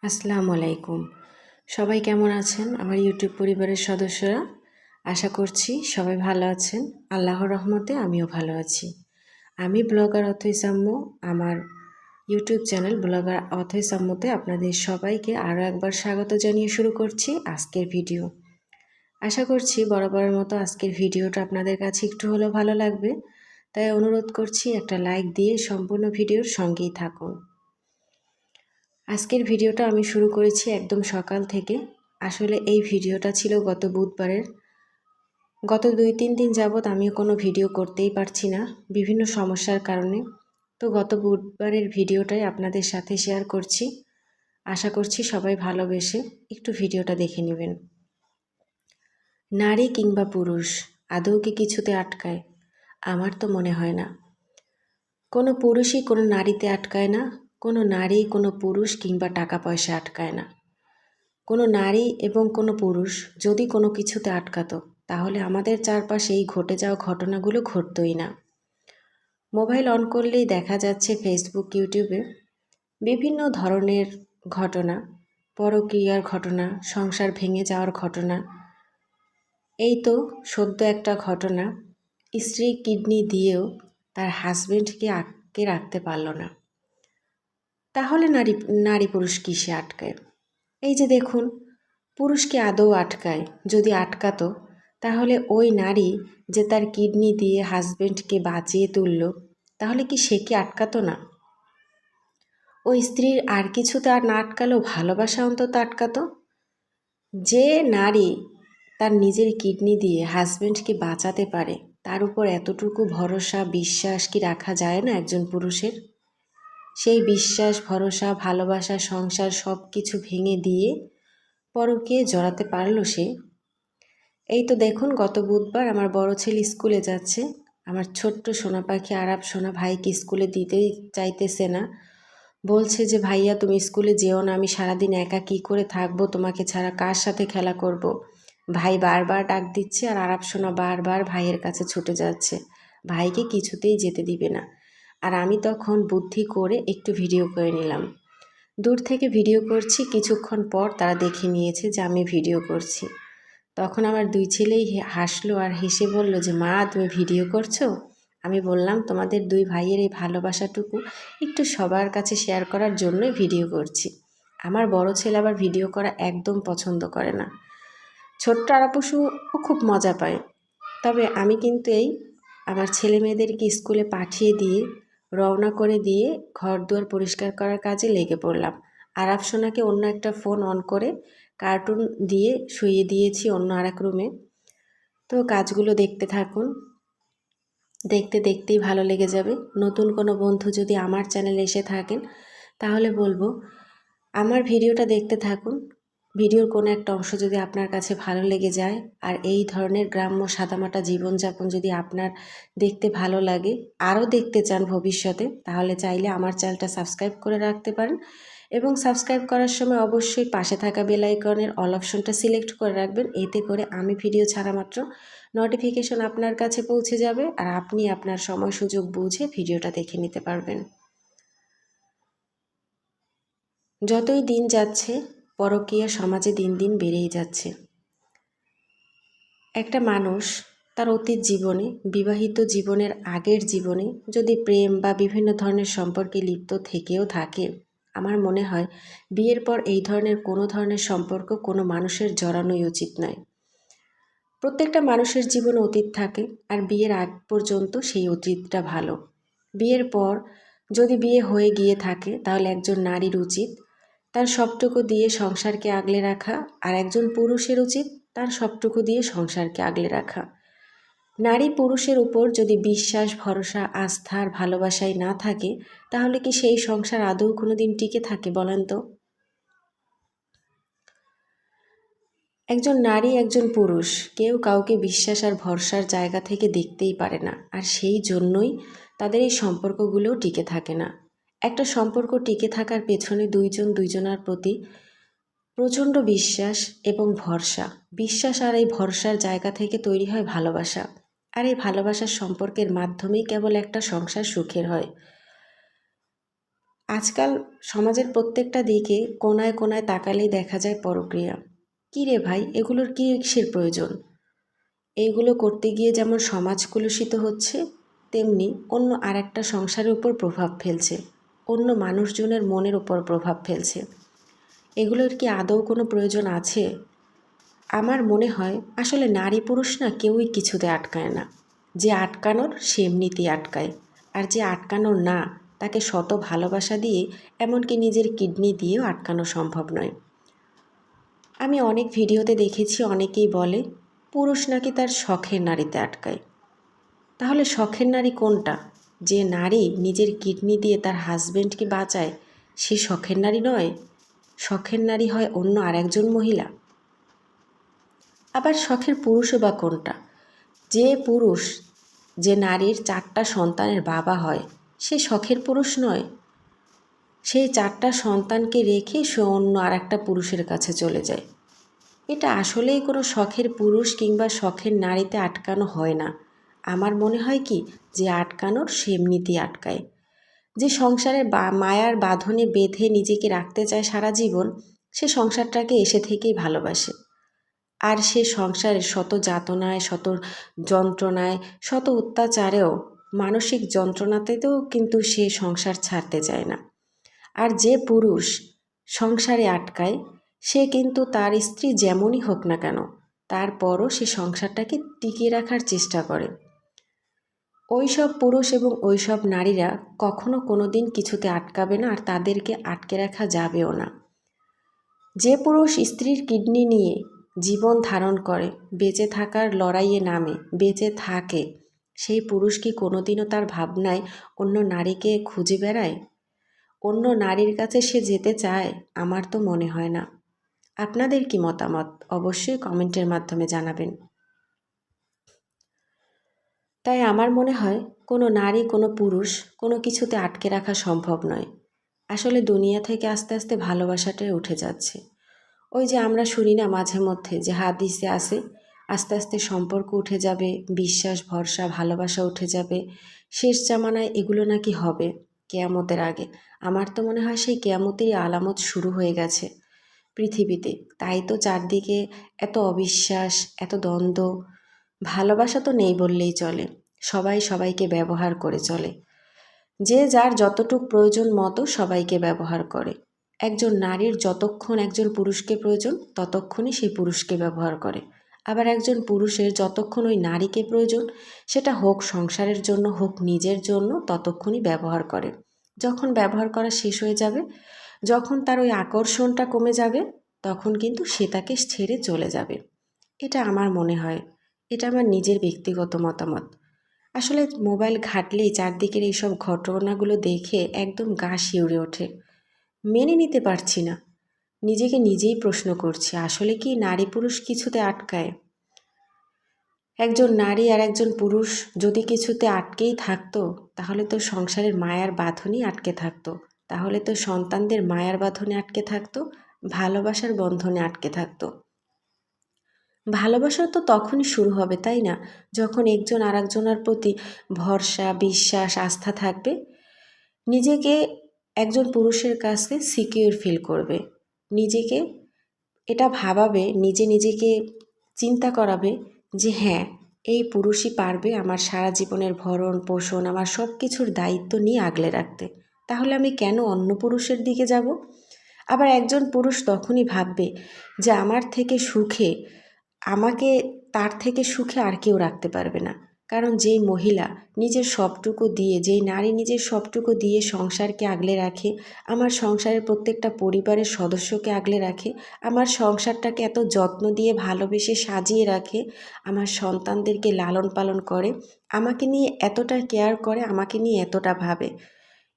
আসসালামু আলাইকুম। সবাই কেমন আছেন আমার ইউটিউব পরিবারের সদস্যরা? আশা করছি সবাই ভালো আছেন। আল্লাহর রহমতে আমিও ভালো আছি। আমি ব্লগার অথৈ সাম্মু। আমার ইউটিউব চ্যানেল ব্লগার অথৈ সাম্মুতে আপনাদের সবাইকে আরও একবার স্বাগত জানিয়ে শুরু করছি আজকের ভিডিও। আশা করছি বরাবরের মতো আজকের ভিডিওটা আপনাদের কাছে একটু হলেও ভালো লাগবে, তাই অনুরোধ করছি একটা লাইক দিয়ে সম্পূর্ণ ভিডিওর সঙ্গেই থাকুন। আজকের ভিডিওটা আমি শুরু করেছি একদম সকাল থেকে। আসলে এই ভিডিওটা ছিল গত বুধবারের। গত 2-3 দিন যাবৎ আমি কোনো ভিডিও করতেই পারছি না বিভিন্ন সমস্যার কারণে। তো গত বুধবারের ভিডিওটাই আপনাদের সাথে শেয়ার করছি। আশা করছি সবাই ভালোবেসে একটু ভিডিওটা দেখে নেবেন। নারী কিংবা পুরুষ আদৌ কি কিছুতে আটকায়? আমার তো মনে হয় না। কোনো পুরুষই কোনো নারীতে আটকায় না, কোনো নারী কোনো পুরুষ কিংবা টাকা পয়সা আটকায় না। কোনো নারী এবং কোনো পুরুষ যদি কোনো কিছুতে আটকাতো, তাহলে আমাদের চারপাশে এই ঘটে যাওয়া ঘটনাগুলো ঘটতই না। মোবাইল অন করলেই দেখা যাচ্ছে ফেসবুক, ইউটিউবে বিভিন্ন ধরনের ঘটনা, পরকীয়ার ঘটনা, সংসার ভেঙে যাওয়ার ঘটনা। এই তো সদ্য একটা ঘটনা, স্ত্রী কিডনি দিয়েও তার হাজবেন্ডকে আটকে রাখতে পারল না। তাহলে নারী পুরুষ কিসে আটকায়? এই যে দেখুন, পুরুষকে আদৌ আটকায়? যদি আটকাতো তাহলে ওই নারী যে তার কিডনি দিয়ে হাজবেন্ডকে বাঁচিয়ে তুলল, তাহলে কি সে কি আটকাতো না? ওই স্ত্রীর আর কিছুতে আর না আটকালেও ভালোবাসা অন্তত আটকাতো। যে নারী তার নিজের কিডনি দিয়ে হাজবেন্ডকে বাঁচাতে পারে, তার উপর এতটুকু ভরসা বিশ্বাস কি রাখা যায় না একজন পুরুষের? সেই বিশ্বাস, ভরসা, ভালোবাসা, সংসার সব কিছু ভেঙে দিয়ে পরকীয়ায় জড়াতে পারল সে। এই তো দেখুন, গত বুধবার আমার বড় ছেলে স্কুলে যাচ্ছে। আমার ছোট্ট সোনা পাখি আরাপ সোনা ভাইকে স্কুলে দিতেই চাইতেছে না। বলছে যে ভাইয়া তুমি স্কুলে যেও না, আমি সারাদিন একা কী করে থাকবো, তোমাকে ছাড়া কার সাথে খেলা করব। ভাই বারবার ডাক দিচ্ছে আর আরাপ সোনা বারবার ভাইয়ের কাছে ছুটে যাচ্ছে, ভাইকে কিছুতেই যেতে দিবে না। আর আমি তখন বুদ্ধি করে একটু ভিডিও করে নিলাম। দূর থেকে ভিডিও করছি, কিছুক্ষণ পর তারা দেখে নিয়েছে যে আমি ভিডিও করছি। তখন আমার দুই ছেলেই হাসলো আর হেসে বলল যে মা তুমি ভিডিও করছো? আমি বললাম তোমাদের দুই ভাইয়ের এই ভালোবাসাটুকু একটু সবার কাছে শেয়ার করার জন্যই ভিডিও করছি। আমার বড় ছেলে আবার ভিডিও করা একদম পছন্দ করে না। ছোট্ট আরাপুসুও খুব মজা পায়। তবে আমি কিন্তু আমার ছেলে মেয়েদেরকে স্কুলে পাঠিয়ে দিয়ে রওনা করে দিয়ে ঘর দুয়ার পরিষ্কার করার কাজে লেগে পড়লাম। আরাপ সোনাকে অন্য একটা ফোন অন করে কার্টুন দিয়ে শুইয়ে দিয়েছি অন্য আরেক রুমে। তো কাজগুলো দেখতে থাকুন, দেখতে দেখতেই ভালো লেগে যাবে। নতুন কোনো বন্ধু যদি আমার চ্যানেলে এসে থাকেন তাহলে বলবো আমার ভিডিওটা দেখতে থাকুন। ভিডিওর কোনো একটা অংশ যদি আপনার কাছে ভালো লেগে যায় আর এই ধরনের গ্রাম্য সাদামাটা জীবনযাপন যদি আপনার দেখতে ভালো লাগে, আরও দেখতে চান ভবিষ্যতে, তাহলে চাইলে আমার চ্যানেলটা সাবস্ক্রাইব করে রাখতে পারেন। এবং সাবস্ক্রাইব করার সময় অবশ্যই পাশে থাকা বেল আইকনের অল অপশনটা সিলেক্ট করে রাখবেন। এতে করে আমি ভিডিও ছাড়া মাত্র নোটিফিকেশন আপনার কাছে পৌঁছে যাবে আর আপনি আপনার সময় সুযোগ বুঝে ভিডিওটা দেখে নিতে পারবেন। যতই দিন যাচ্ছে পরকীয়া সমাজে দিন দিন বেড়েই যাচ্ছে। একটা মানুষ তার অতীত জীবনে, বিবাহিত জীবনের আগের জীবনে যদি প্রেম বা বিভিন্ন ধরনের সম্পর্কে লিপ্ত থেকেও থাকে, আমার মনে হয় বিয়ের পর এই ধরনের কোনো ধরনের সম্পর্ক কোনো মানুষের জড়ানোই উচিত নয়। প্রত্যেকটা মানুষের জীবনে অতীত থাকে আর বিয়ের আগ পর্যন্ত সেই অতীতটা ভালো। বিয়ের পর যদি বিয়ে হয়ে গিয়ে থাকে তাহলে একজন নারীর উচিত তার সবটুকু দিয়ে সংসারকে আগলে রাখা, আর একজন পুরুষের উচিত তার সবটুকু দিয়ে সংসারকে আগলে রাখা। নারী পুরুষের উপর যদি বিশ্বাস, ভরসা, আস্থার ভালোবাসাই না থাকে, তাহলে কি সেই সংসার আদৌ কোনো দিন টিকে থাকে বলেন তো? একজন নারী, একজন পুরুষ কেউ কাউকে বিশ্বাস আর ভরসার জায়গা থেকে দেখতেই পারে না, আর সেই জন্যই তাদের এই সম্পর্কগুলোও টিকে থাকে না। একটা সম্পর্ক টিকে থাকার পেছনে দুইজন দুইজনার প্রতি প্রচণ্ড বিশ্বাস এবং ভরসা। বিশ্বাস আর এই ভরসার জায়গা থেকে তৈরি হয় ভালোবাসা, আর এই ভালোবাসার সম্পর্কের মাধ্যমেই কেবল একটা সংসার সুখের হয়। আজকাল সমাজের প্রত্যেকটা দিকে কোনায় কোনায় তাকালেই দেখা যায় পরক্রিয়া। কী রে ভাই, এগুলোর কী কিসের প্রয়োজন? এইগুলো করতে গিয়ে যেমন সমাজ কলুষিত হচ্ছে, তেমনি অন্য আরেকটা সংসারের উপর প্রভাব ফেলছে, অন্য মানুষজনের মনের উপর প্রভাব ফেলছে। এগুলোর কি আদৌ কোনো প্রয়োজন আছে? আমার মনে হয় আসলে নারী পুরুষ না কেউই কিছুতে আটকায় না। যে আটকানোর সে এমনিতেই আটকায়, আর যে আটকানোর না তাকে শত ভালোবাসা দিয়ে, এমনকি নিজের কিডনি দিয়েও আটকানো সম্ভব নয়। আমি অনেক ভিডিওতে দেখেছি অনেকেই বলে পুরুষ নাকি তার শখের নারীতে আটকায়। তাহলে শখের নারী কোনটা? যে নারী নিজের কিডনি দিয়ে তার হাজবেন্ডকে বাঁচায়, সে শখের নারী নয়? শখের নারী হয় অন্য আরেকজন মহিলা। আবার শখের পুরুষও বা কোনটা? যে পুরুষ যে নারীর 4টা সন্তানের বাবা হয়, সে শখের পুরুষ নয়? সেই 4টা সন্তানকে রেখে সে অন্য আর একটা পুরুষের কাছে চলে যায়। এটা আসলেই কোনো শখের পুরুষ কিংবা শখের নারীতে আটকানো হয় না। আমার মনে হয় কি, যে আটকানোর সে এমনিতেই আটকায়। যে সংসারের মায়ার বাঁধনে বেঁধে নিজেকে রাখতে চায় সারা জীবন, সে সংসারটাকে এসে থেকেই ভালোবাসে। আর সে সংসারের শত যাতনায়, শত যন্ত্রণায়, শত অত্যাচারেও, মানসিক যন্ত্রণাতেও কিন্তু সে সংসার ছাড়তে চায় না। আর যে পুরুষ সংসারে আটকায়, সে কিন্তু তার স্ত্রী যেমনই হোক না কেন, তারপরও সে সংসারটাকে টিকিয়ে রাখার চেষ্টা করে। ওইসব পুরুষ এবং ওইসব নারীরা কখনো কোনো দিন কিছুতে আটকাবে না, আর তাদেরকে আটকে রাখা যাবেও না। যে পুরুষ স্ত্রীর কিডনি নিয়ে জীবন ধারণ করে, বেঁচে থাকার লড়াইয়ে নামে, বেঁচে থাকে, সেই পুরুষ কি কোনোদিনও তার ভাবনায় অন্য নারীকে খুঁজে বেড়ায়? অন্য নারীর কাছে সে যেতে চায়? আমার তো মনে হয় না। আপনাদের কি মতামত অবশ্যই কমেন্টের মাধ্যমে জানাবেন। তাই আমার মনে হয় কোনো নারী, কোনো পুরুষ কোনো কিছুতে আটকে রাখা সম্ভব নয়। আসলে দুনিয়া থেকে আস্তে আস্তে ভালোবাসাটাই উঠে যাচ্ছে। ওই যে আমরা শুনি না মাঝে মধ্যে যে হাদিসে আছে, আস্তে আস্তে সম্পর্ক উঠে যাবে, বিশ্বাস, ভরসা, ভালোবাসা উঠে যাবে, শেষ জামানায় এগুলো নাকি হবে কেয়ামতের আগে। আমার তো মনে হয় সেই কেয়ামতেরই আলামত শুরু হয়ে গেছে পৃথিবীতে। তাই তো চারদিকে এত অবিশ্বাস, এত দ্বন্দ্ব। ভালোবাসা তো নেই বললেই চলে, সবাই সবাইকে ব্যবহার করে চলে। যে যার যতটুক প্রয়োজন মতো সবাইকে ব্যবহার করে। একজন নারীর যতক্ষণ একজন পুরুষকে প্রয়োজন, ততক্ষণই সেই পুরুষকে ব্যবহার করে। আবার একজন পুরুষের যতক্ষণ ওই নারীকে প্রয়োজন, সেটা হোক সংসারের জন্য, হোক নিজের জন্য, ততক্ষণই ব্যবহার করে। যখন ব্যবহার করা শেষ হয়ে যাবে, যখন তার ওই আকর্ষণটা কমে যাবে, তখন কিন্তু সে তাকে ছেড়ে চলে যাবে। এটা আমার মনে হয়, এটা আমার নিজের ব্যক্তিগত মতামত। আসলে মোবাইল ঘাঁটলেই চারদিকের এইসব ঘটনাগুলো দেখে একদম গা শিউরে ওঠে। মেনে নিতে পারছি না। নিজেকে নিজেই প্রশ্ন করছি, আসলে কি নারী পুরুষ কিছুতে আটকায়? একজন নারী আর একজন পুরুষ যদি কিছুতে আটকেই থাকতো, তাহলে তো সংসারের মায়ার বাঁধনই আটকে থাকতো। তাহলে তো সন্তানদের মায়ার বাঁধনে আটকে থাকতো, ভালোবাসার বন্ধনে আটকে থাকতো। ভালোবাসা তো তখনই শুরু হবে, তাই না? যখন একজন আরেকজনের প্রতি ভরসা, বিশ্বাস, আস্থা থাকবে। নিজেকে একজন পুরুষের কাছে সিকিউর ফিল করবে। নিজেকে এটা ভাবাবে, নিজেকে চিন্তা করাবে যে হ্যাঁ, এই পুরুষই পারবে আমার সারা জীবনের ভরণ পোষণ, আমার সব কিছুর দায়িত্ব নিয়ে আগলে রাখতে। তাহলে আমি কেন অন্য পুরুষের দিকে যাব? আবার একজন পুরুষ তখনই ভাববে যে আমার থেকে সুখে, আমাকে তার থেকে সুখে আর কেউ রাখতে পারবে না। কারণ যেই মহিলা নিজের সবটুকু দিয়ে, যেই নারী নিজের সবটুকু দিয়ে সংসারকে আগলে রাখে, আমার সংসারের প্রত্যেকটা পরিবারের সদস্যকে আগলে রাখে, আমার সংসারটাকে এত যত্ন দিয়ে ভালোবেসে সাজিয়ে রাখে, আমার সন্তানদেরকে লালন পালন করে, আমাকে নিয়ে এতটা কেয়ার করে, আমাকে নিয়ে এতটা ভাবে,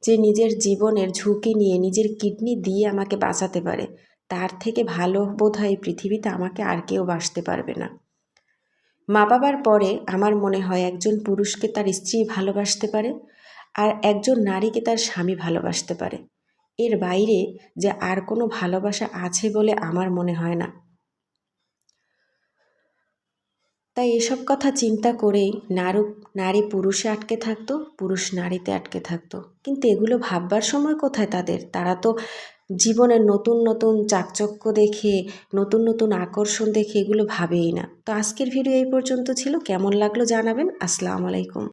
যে নিজের জীবনের ঝুঁকি নিয়ে নিজের কিডনি দিয়ে আমাকে বাঁচাতে পারে, তার থেকে ভালো বোধহয় এই পৃথিবীতে আমাকে আর কেউ বাসতে পারবে না। মা বাবার পরে আমার মনে হয় একজন পুরুষকে তার স্ত্রী ভালোবাসতে পারে, আর একজন নারীকে তার স্বামী ভালোবাসতে পারে। এর বাইরে যে আর কোনো ভালোবাসা আছে বলে আমার মনে হয় না। তাই এসব কথা চিন্তা করেই নারী পুরুষে আটকে থাকতো, পুরুষ নারীতে আটকে থাকতো। কিন্তু এগুলো ভাববার সময় কোথায় তাদের? তারা তো জীবনের নতুন নতুন চাকচক্য দেখে, নতুন নতুন আকর্ষণ দেখে এগুলো ভাবেই না। তো আজকের ভিডিও এই পর্যন্ত ছিল। কেমন লাগলো জানাবেন। আসসালামু আলাইকুম।